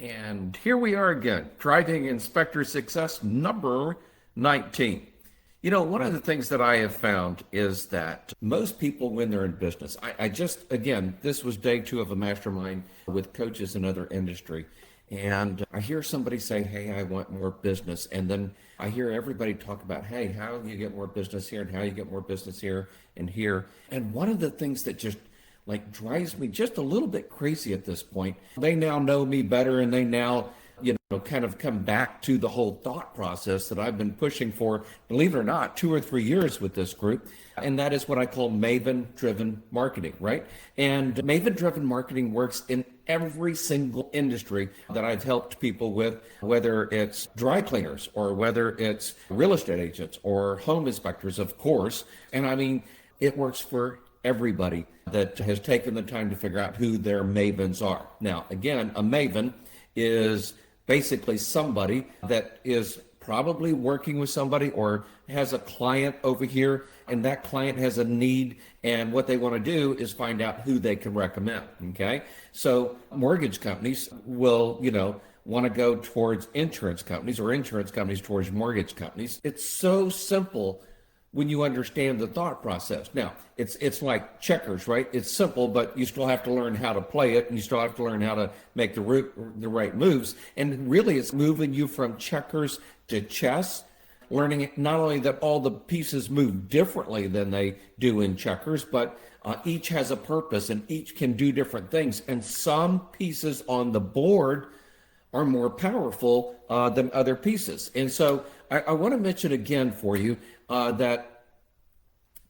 And here we are again, driving inspector success number 19. You know, one of the things that I have found is that most people, when they're in business, I just, again, this was day 2 of a mastermind with coaches in other industry. And I hear somebody say, hey, I want more business. And then I hear everybody talk about, hey, how do you get more business here and how you get more business here and here. And one of the things that just drives me just a little bit crazy at this point. They now know me better and they now, kind of come back to the whole thought process that I've been pushing for, believe it or not, 2 or 3 years with this group. And that is what I call Maven-driven marketing, right? And Maven-driven marketing works in every single industry that I've helped people with, whether it's dry cleaners or whether it's real estate agents or home inspectors, of course. And I mean, it works for everybody that has taken the time to figure out who their mavens are. Now, again, a maven is basically somebody that is probably working with somebody or has a client over here, and that client has a need, and what they want to do is find out who they can recommend, okay? So mortgage companies will, want to go towards insurance companies or insurance companies towards mortgage companies. It's so simple when you understand the thought process. Now, it's like checkers, right? It's simple, but you still have to learn how to play it, and you still have to learn how to make the right moves. And really, it's moving you from checkers to chess, learning not only that all the pieces move differently than they do in checkers, but each has a purpose, and each can do different things. And some pieces on the board are more powerful than other pieces. And so I want to mention again for you that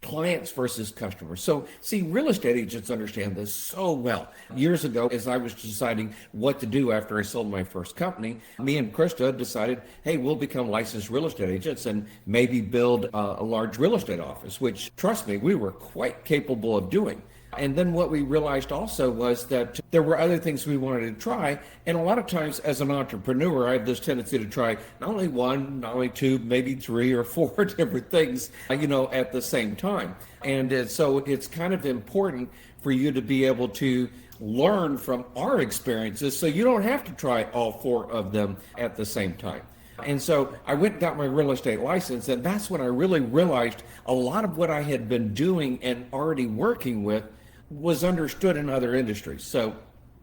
clients versus customers. So see, real estate agents understand this so well. Years ago, as I was deciding what to do after I sold my first company, me and Krista decided, hey, we'll become licensed real estate agents and maybe build a large real estate office, which, trust me, we were quite capable of doing. And then what we realized also was that there were other things we wanted to try. And a lot of times as an entrepreneur, I have this tendency to try not only 1, not only 2, maybe 3 or 4 different things, at the same time. And so it's kind of important for you to be able to learn from our experiences so you don't have to try all 4 of them at the same time. And so I went and got my real estate license, and that's when I really realized a lot of what I had been doing and already working with was understood in other industries. So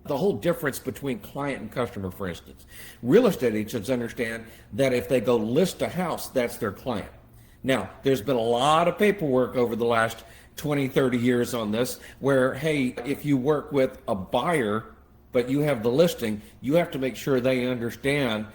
the whole difference between client and customer, for instance, real estate agents understand that if they go list a house, that's their client. Now, there's been a lot of paperwork over the last 20, 30 years on this where, hey, if you work with a buyer, but you have the listing, you have to make sure they understand,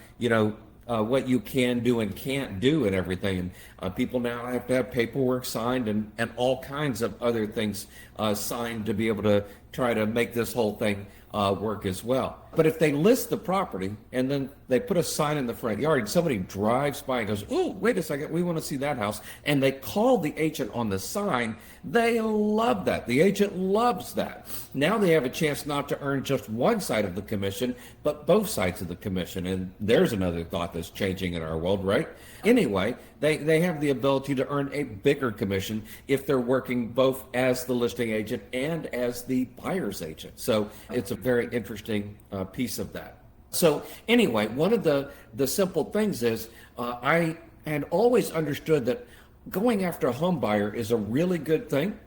what you can do and can't do and everything. And people now have to have paperwork signed and all kinds of other things signed to be able to try to make this whole thing work as well. But if they list the property and then they put a sign in the front yard and somebody drives by and goes, oh, wait a second, we want to see that house, and they call the agent on the sign, they love that. The agent loves that. Now they have a chance not to earn just one side of the commission, but both sides of the commission. And there's another thought that's changing in our world, right? Anyway, they have the ability to earn a bigger commission if they're working both as the listing agent and as the buyer's agent. So it's a very interesting piece of that. So anyway, one of the simple things is I had always understood that going after a home buyer is a really good thing.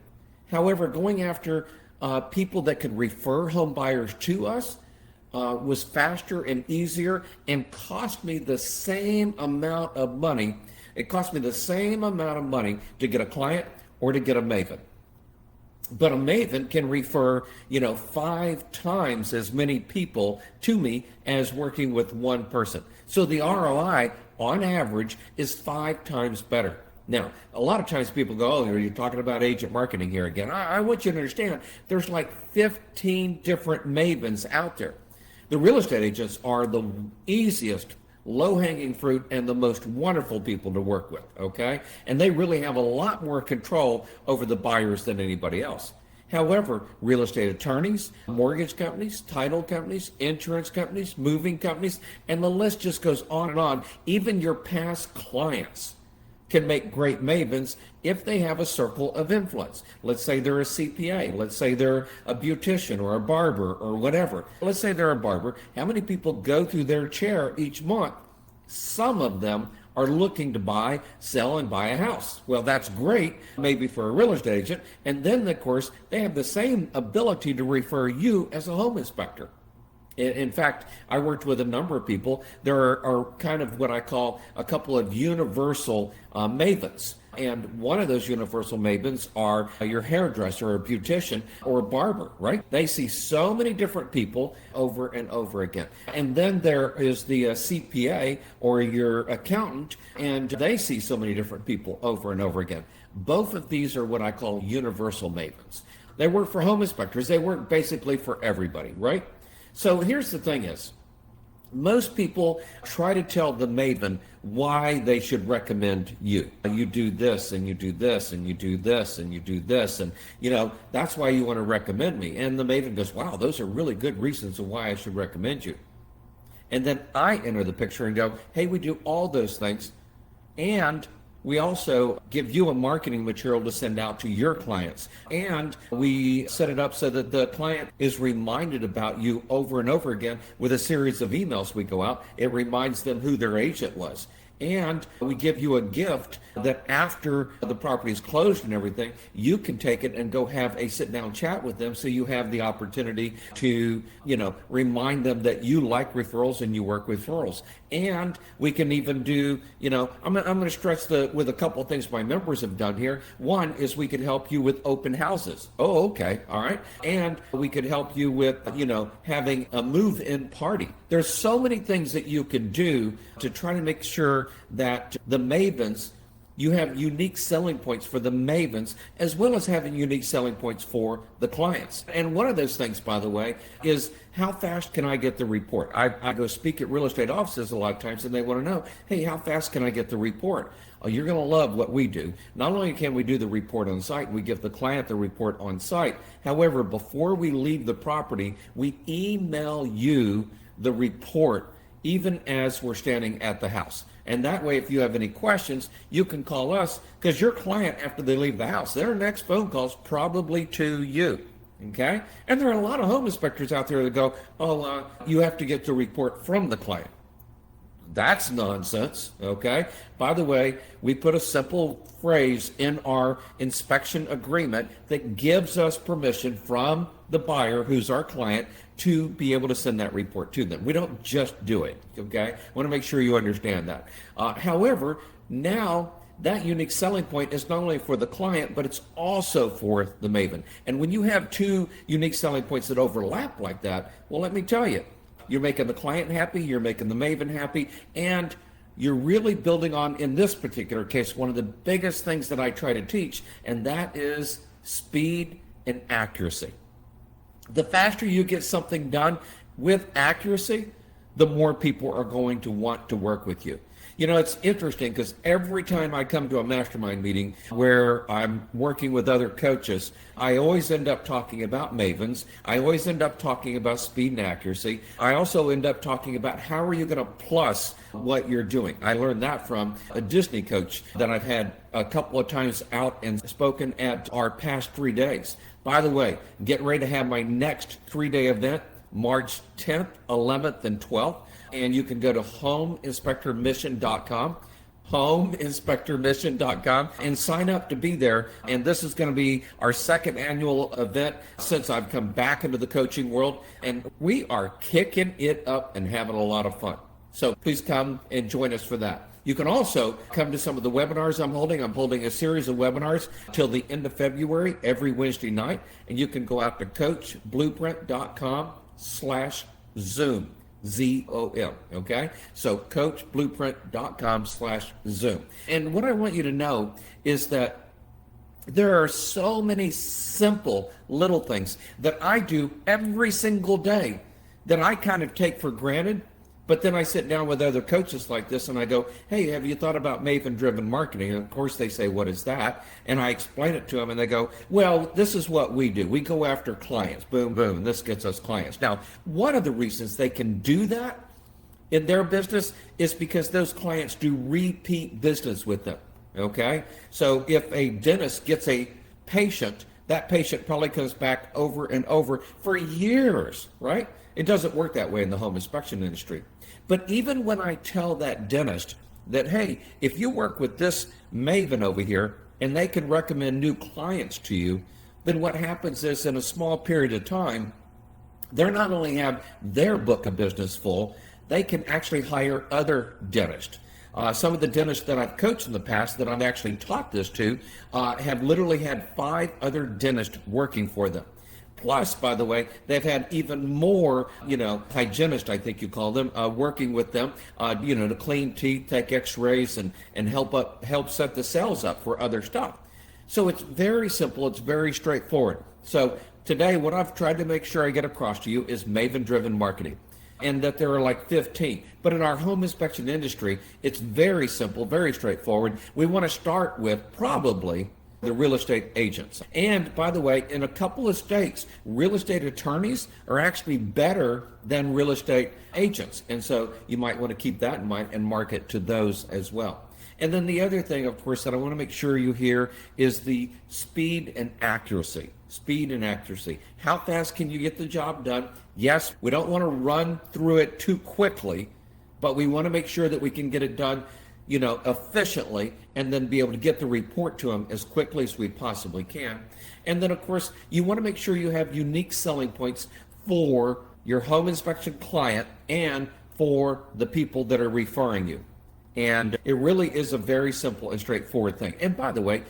However, going after people that could refer home buyers to us was faster and easier and cost me the same amount of money. It cost me the same amount of money to get a client or to get a maven. But a maven can refer, 5 times as many people to me as working with one person. So the ROI on average is 5 times better. Now, a lot of times people go, oh, you're talking about agent marketing here again. I want you to understand there's like 15 different mavens out there. The real estate agents are the easiest, low-hanging fruit and the most wonderful people to work with, okay? And they really have a lot more control over the buyers than anybody else. However, real estate attorneys, mortgage companies, title companies, insurance companies, moving companies, and the list just goes on and on. Even your past clients can make great mavens if they have a circle of influence. Let's say they're a CPA. Let's say they're a beautician or a barber or whatever. Let's say they're a barber. How many people go through their chair each month? Some of them are looking to buy, sell, and buy a house. Well, that's great, maybe for a real estate agent. And then, of course, they have the same ability to refer you as a home inspector. In fact, I worked with a number of people. There are kind of what I call a couple of universal mavens. And one of those universal mavens are your hairdresser or a beautician or a barber, right? They see so many different people over and over again. And then there is the CPA or your accountant, and they see so many different people over and over again. Both of these are what I call universal mavens. They work for home inspectors. They work basically for everybody, right? So here's the thing is, most people try to tell the maven why they should recommend you. You do this and you do this and you do this and you do this. And, that's why you want to recommend me. And the maven goes, wow, those are really good reasons of why I should recommend you. And then I enter the picture and go, hey, we do all those things. And we also give you a marketing material to send out to your clients. And we set it up so that the client is reminded about you over and over again with a series of emails we go out. It reminds them who their agent was. And we give you a gift that after the property is closed and everything, you can take it and go have a sit-down chat with them so you have the opportunity to, remind them that you like referrals and you work with referrals. And we can even do, I'm going to stress with a couple of things my members have done here. One is we could help you with open houses. Oh, okay. All right. And we could help you with, having a move-in party. There's so many things that you can do to try to make sure that the mavens, you have unique selling points for the mavens, as well as having unique selling points for the clients. And one of those things, by the way, is how fast can I get the report? I go speak at real estate offices a lot of times, and they want to know, hey, how fast can I get the report? Oh, you're going to love what we do. Not only can we do the report on site, we give the client the report on site. However, before we leave the property, we email you the report even as we're standing at the house. And that way, if you have any questions, you can call us, because your client, after they leave the house, their next phone call is probably to you. Okay? And there are a lot of home inspectors out there that go, you have to get the report from the client. That's nonsense, okay? By the way, we put a simple phrase in our inspection agreement that gives us permission from the buyer, who's our client, to be able to send that report to them. We don't just do it, okay? I want to make sure you understand that. However, now that unique selling point is not only for the client, but it's also for the maven. And when you have two unique selling points that overlap like that, well, let me tell you, you're making the client happy, you're making the maven happy, and you're really building on, in this particular case, one of the biggest things that I try to teach, and that is speed and accuracy. The faster you get something done with accuracy, the more people are going to want to work with you. It's interesting because every time I come to a mastermind meeting where I'm working with other coaches, I always end up talking about mavens. I always end up talking about speed and accuracy. I also end up talking about how are you going to plus what you're doing. I learned that from a Disney coach that I've had a couple of times out and spoken at our past 3 days. By the way, getting ready to have my next 3-day event, March 10th, 11th, and 12th. And you can go to homeinspectormission.com, homeinspectormission.com, and sign up to be there. And this is going to be our second annual event since I've come back into the coaching world. And we are kicking it up and having a lot of fun. So please come and join us for that. You can also come to some of the webinars I'm holding. I'm holding a series of webinars till the end of February, every Wednesday night. And you can go out to coachblueprint.com/Zoom. ZOM, okay? So coachblueprint.com/Zoom. And what I want you to know is that there are so many simple little things that I do every single day that I kind of take for granted. But then I sit down with other coaches like this and I go, hey, have you thought about Maven-driven marketing? And of course they say, what is that? And I explain it to them and they go, well, this is what we do. We go after clients. Boom, boom. This gets us clients. Now, one of the reasons they can do that in their business is because those clients do repeat business with them. Okay? So if a dentist gets a patient, that patient probably comes back over and over for years, right? It doesn't work that way in the home inspection industry. But even when I tell that dentist that, hey, if you work with this maven over here and they can recommend new clients to you, then what happens is in a small period of time, they're not only have their book of business full, they can actually hire other dentists. Some of the dentists that I've coached in the past that I've actually taught this to have literally had 5 other dentists working for them. Plus, by the way, they've had even more, hygienists, I think you call them, working with them, to clean teeth, take x-rays, and help set the cells up for other stuff. So it's very simple. It's very straightforward. So today, what I've tried to make sure I get across to you is Maven-driven marketing, and that there are like 15. But in our home inspection industry, it's very simple, very straightforward. We want to start with probably the real estate agents. And by the way, in a couple of states, real estate attorneys are actually better than real estate agents. And so you might want to keep that in mind and market to those as well. And then the other thing, of course, that I want to make sure you hear is the speed and accuracy. Speed and accuracy. How fast can you get the job done? Yes, we don't want to run through it too quickly, but we want to make sure that we can get it done, efficiently, and then be able to get the report to them as quickly as we possibly can. And then, of course, you want to make sure you have unique selling points for your home inspection client and for the people that are referring you. And it really is a very simple and straightforward thing. And by the way,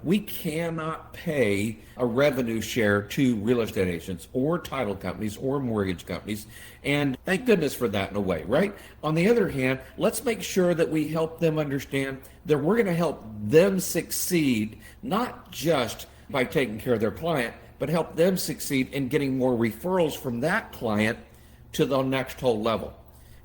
we cannot pay a revenue share to real estate agents or title companies or mortgage companies. And thank goodness for that in a way, right? On the other hand, let's make sure that we help them understand that we're going to help them succeed, not just by taking care of their client, but help them succeed in getting more referrals from that client to the next whole level.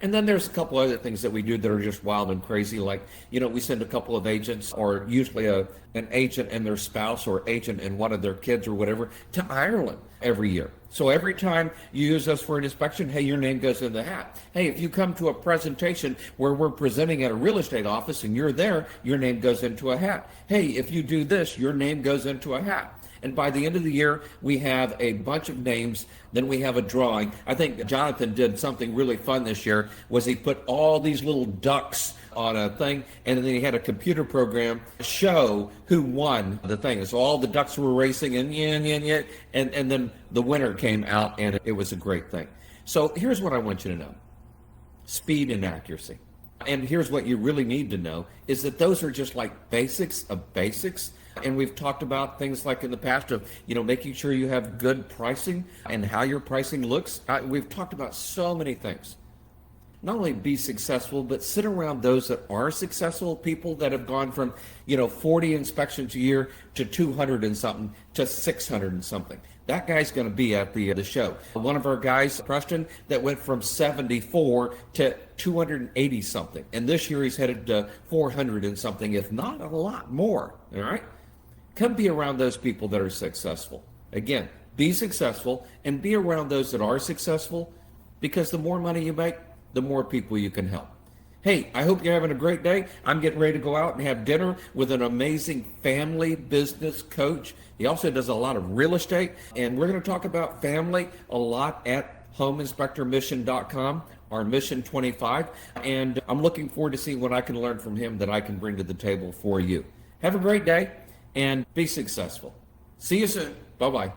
And then there's a couple other things that we do that are just wild and crazy. Like, we send a couple of agents, or usually an agent and their spouse, or agent and one of their kids or whatever, to Ireland every year. So every time you use us for an inspection, hey, your name goes in the hat. Hey, if you come to a presentation where we're presenting at a real estate office and you're there, your name goes into a hat. Hey, if you do this, your name goes into a hat. And by the end of the year, we have a bunch of names. Then we have a drawing. I think Jonathan did something really fun this year, was he put all these little ducks on a thing, and then he had a computer program show who won the thing. So all the ducks were racing, and then the winner came out, and it was a great thing. So here's what I want you to know. Speed and accuracy. And here's what you really need to know, is that those are just like basics of basics. And we've talked about things like in the past of, making sure you have good pricing and how your pricing looks. We've talked about so many things. Not only be successful, but sit around those that are successful, people that have gone from, 40 inspections a year to 200 and something to 600 and something. That guy's going to be at the show. One of our guys, Preston, that went from 74 to 280 something. And this year he's headed to 400 and something, if not a lot more. All right? Come be around those people that are successful. Again, be successful and be around those that are successful, because the more money you make, the more people you can help. Hey, I hope you're having a great day. I'm getting ready to go out and have dinner with an amazing family business coach. He also does a lot of real estate, and we're going to talk about family a lot at homeinspectormission.com, our Mission 25, and I'm looking forward to seeing what I can learn from him that I can bring to the table for you. Have a great day and be successful. See you soon. Bye-bye.